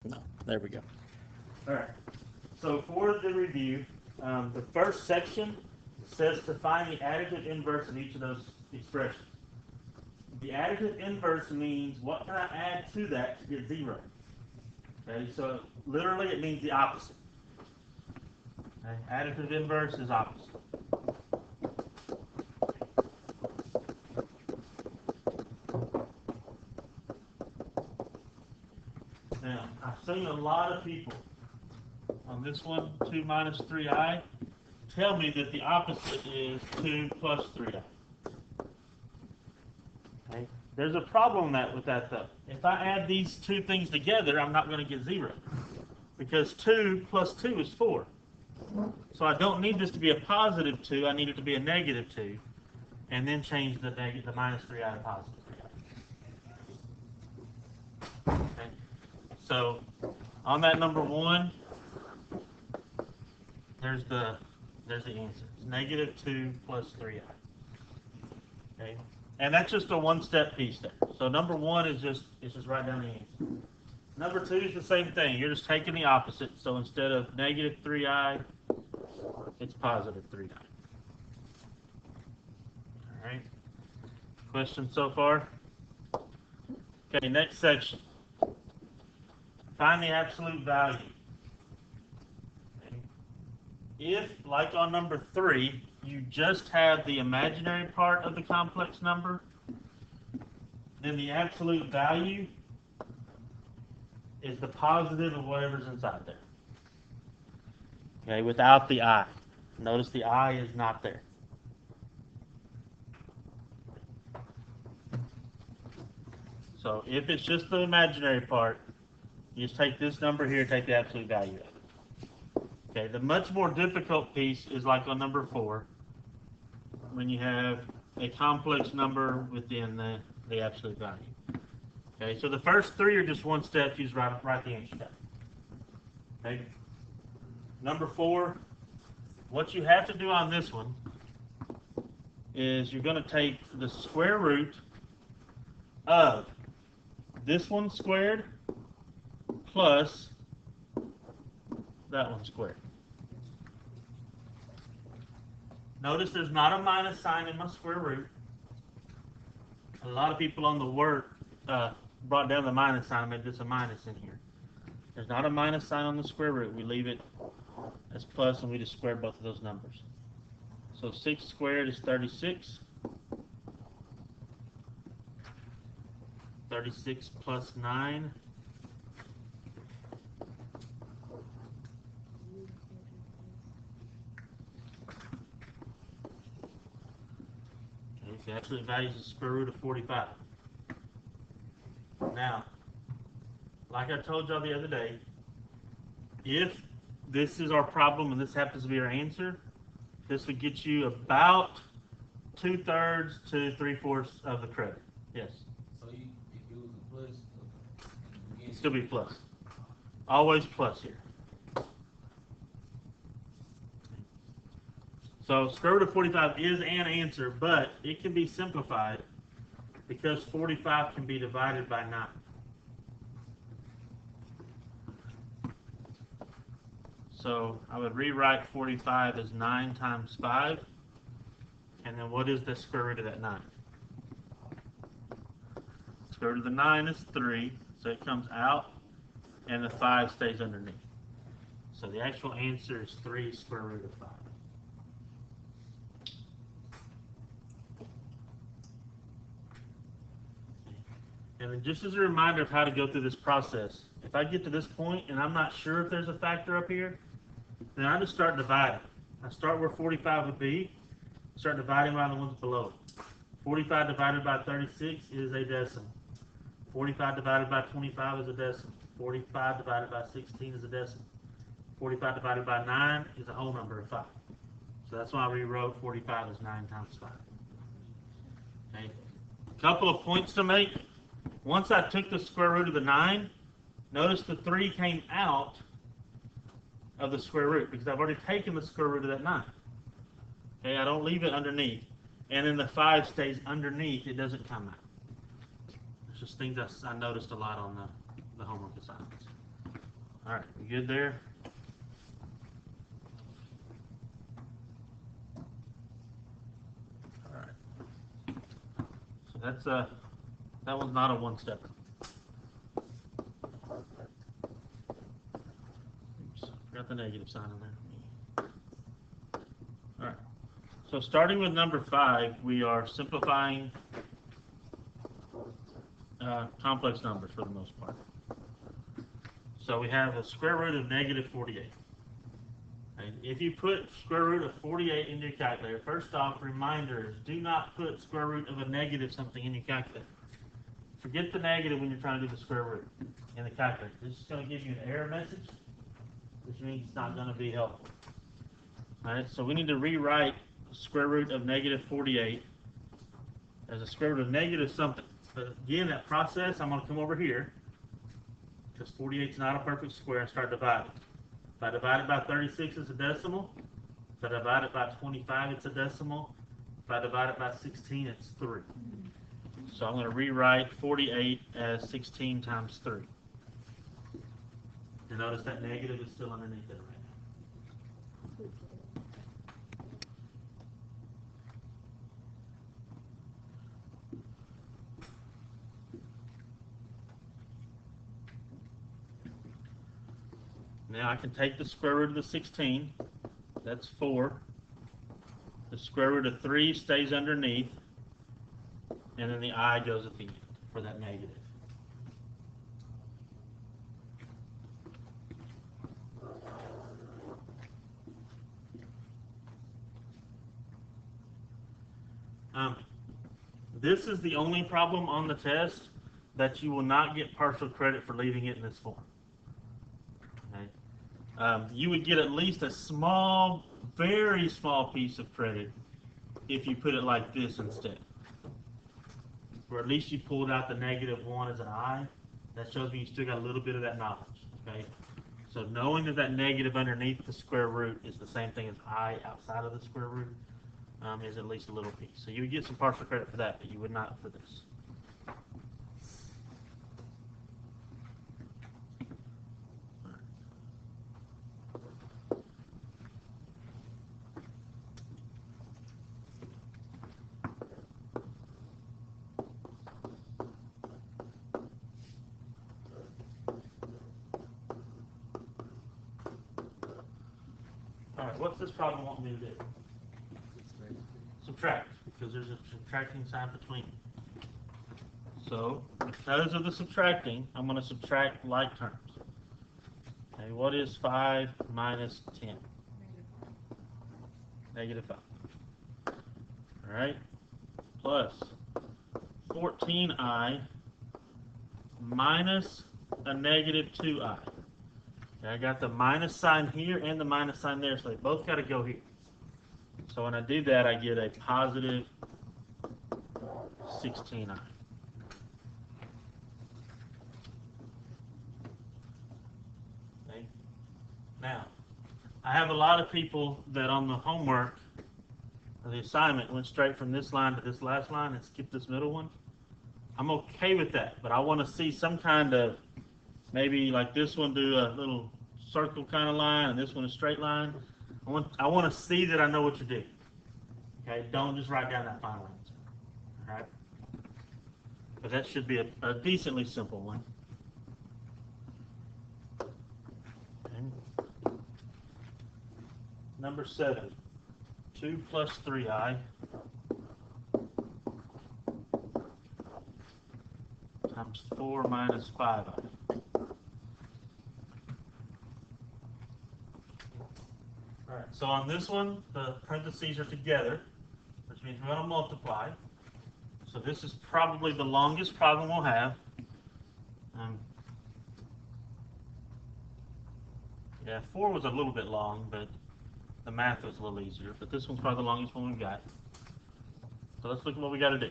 No. There we go. All right. So for the review, the first section says to find the additive inverse in each of those expressions. The additive inverse means what can I add to that to get 0? Okay, so literally it means the opposite. Okay, additive inverse is opposite. Now, I've seen a lot of people on this one, 2 minus 3i, tell me that the opposite is 2 plus 3i. Okay? There's a problem with that though. If I add these two things together, I'm not going to get 0. Because 2 plus 2 is 4. So I don't need this to be a positive 2, I need it to be a negative 2. And then change the minus 3i to positive 3i. Okay? So on that number 1, there's the answer. It's negative 2 plus 3i. Okay? And that's just a one-step piece there. So number 1 is just write down the answer. Number 2 is the same thing. You're just taking the opposite. So instead of negative 3i, it's positive 3i. All right. Questions so far? Okay, next section. Find the absolute value. If, like on number 3, you just have the imaginary part of the complex number, then the absolute value is the positive of whatever's inside there. Okay, without the I. Notice the I is not there. So if it's just the imaginary part, you just take this number here, take the absolute value of it. Okay, the much more difficult piece is like on number 4, when you have a complex number within the absolute value. Okay, so the first 3 are just one step, you just write the answer down. Okay. Number 4, what you have to do on this one is you're going to take the square root of this one squared plus that one squared. Notice there's not a minus sign in my square root. A lot of people on the work brought down the minus sign and made this a minus in here. There's not a minus sign on the square root. We leave it as plus and we just square both of those numbers. So 6 squared is 36. 36 plus 9. Okay, so the absolute value is the square root of 45. Now, like I told y'all the other day, if this is our problem and this happens to be our answer, this would get you about 2/3 to 3/4 of the credit. Yes. So if it was a plus, It'd still be plus. Always plus here. So square root of 45 is an answer, but it can be simplified because 45 can be divided by 9. So I would rewrite 45 as 9 times 5. And then what is the square root of that 9? Square root of the 9 is 3. So it comes out and the 5 stays underneath. So the actual answer is 3 square root of 5. And then just as a reminder of how to go through this process, if I get to this point and I'm not sure if there's a factor up here, then I just start dividing. I start where 45 would be, start dividing by the ones below it. 45 divided by 36 is a decimal. 45 divided by 25 is a decimal. 45 divided by 16 is a decimal. 45 divided by 9 is a whole number of 5. So that's why I rewrote 45 as 9 times 5. Okay. A couple of points to make. Once I took the square root of the 9, notice the 3 came out of the square root because I've already taken the square root of that 9. Okay, I don't leave it underneath. And then the 5 stays underneath, it doesn't come out. It's just things I noticed a lot on the homework assignments. All right, you good there? All right. So that's that one's not a one-stepper. Oops, forgot the negative sign in there. All right. So starting with number 5, we are simplifying complex numbers for the most part. So we have a square root of negative 48. And if you put square root of 48 into your calculator, first off, reminders, do not put square root of a negative something in your calculator. Forget the negative when you're trying to do the square root in the calculator. This is going to give you an error message, which means it's not going to be helpful. All right, so we need to rewrite the square root of negative 48 as a square root of negative something. But again, that process, I'm going to come over here, because 48 is not a perfect square, and start dividing. If I divide it by 36, it's a decimal. If I divide it by 25, it's a decimal. If I divide it by 16, it's 3. So I'm going to rewrite 48 as 16 times 3. And notice that negative is still underneath it right now. Now I can take the square root of the 16. That's 4. The square root of 3 stays underneath. And then the I goes at the end for that negative. This is the only problem on the test that you will not get partial credit for leaving it in this form. Okay? You would get at least a small, very small piece of credit if you put it like this instead. Or at least you pulled out the negative 1 as an I. That shows me you still got a little bit of that knowledge. Okay? So knowing that that negative underneath the square root is the same thing as I outside of the square root is at least a little piece. So you would get some partial credit for that, but you would not for this. All right, what's this problem want me to do? Subtract, because there's a subtracting sign between. So, because of the subtracting, I'm going to subtract like terms. Okay, what is 5 minus 10? Negative 5. All right, plus 14i minus a negative 2i. Okay, I got the minus sign here and the minus sign there, so they both got to go here. So when I do that, I get a positive 16i. Okay. Now, I have a lot of people that on the homework, or the assignment, went straight from this line to this last line and skipped this middle one. I'm okay with that, but I want to see some kind of, maybe like this one, do a little circle kind of line, and this one a straight line. I want to see that I know what you're doing. Okay, don't just write down that final answer. All right, but that should be a decently simple one. Okay. Number 7, 2 plus 3i times 4 minus 5i. All right, so on this one, the parentheses are together, which means we're going to multiply. So this is probably the longest problem we'll have. Yeah, 4 was a little bit long, but the math was a little easier. But this one's probably the longest one we've got. So let's look at what we got to do.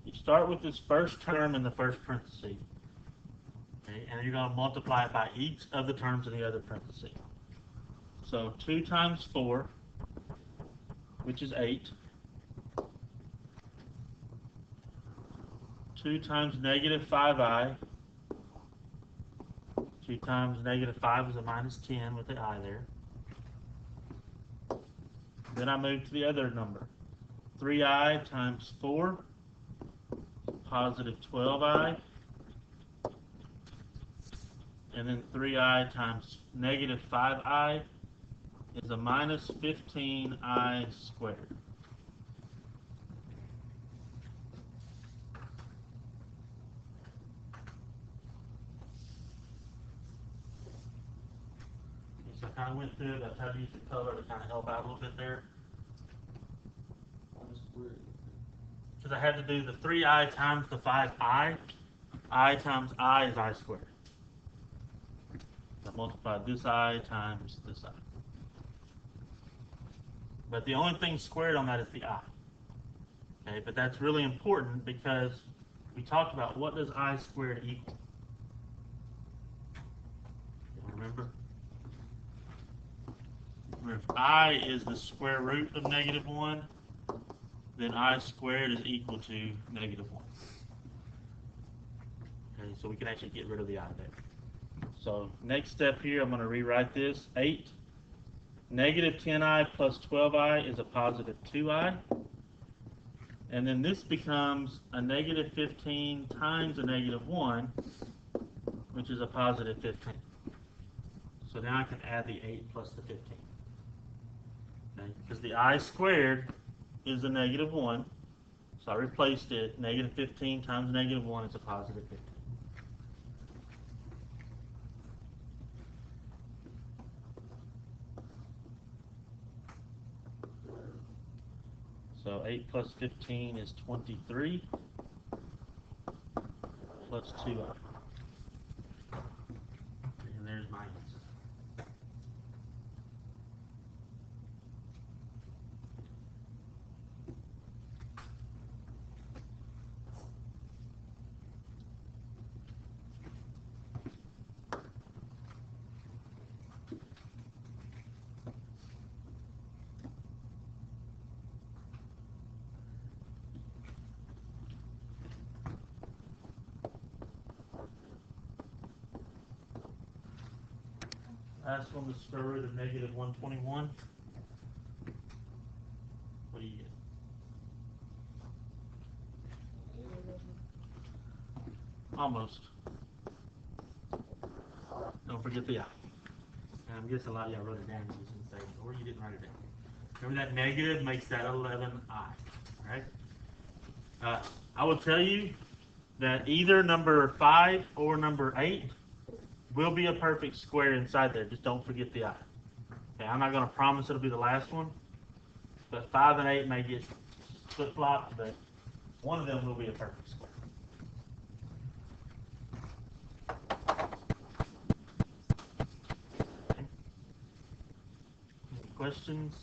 You start with this first term in the first parenthesis. Okay, and you're going to multiply it by each of the terms in the other parenthesis. So 2 times 4, which is 8. 2 times negative 5i, 2 times -5 is a -10 with the I there. Then I move to the other number. 3i times 4, positive 12i. And then 3i times -5i is a -15i squared. So I kind of went through it. I tried to use the color to kind of help out a little bit there. That's weird. Because I had to do the 3i times the 5i. I times I is I squared. I multiplied this I times this I. But the only thing squared on that is the I. Okay, but that's really important because we talked about what does I squared equal. Remember? If I is the square root of -1, then I squared is equal to -1. Okay, so we can actually get rid of the I there. So next step here, I'm going to rewrite this. 8. -10i plus 12i is a positive 2i. And then this becomes a -15 times a -1, which is a positive 15. So now I can add the 8 plus the 15. Okay? Because the I squared is a -1. So I replaced it. -15 times -1 is a positive 15. So 8 plus 15 is 23 plus 2i. And there's my answer. Last one, the square root of -121. What do you get? Almost. Don't forget the I. And I'm guessing a lot of y'all wrote it down. You didn't say, or you didn't write it down. Remember that negative makes that 11i. Right? I will tell you that either number 5 or number 8 will be a perfect square inside there. Just don't forget the I. Okay, I'm not going to promise it'll be the last one, but 5 and 8 may get flip-flopped, but one of them will be a perfect square. Okay. Any questions?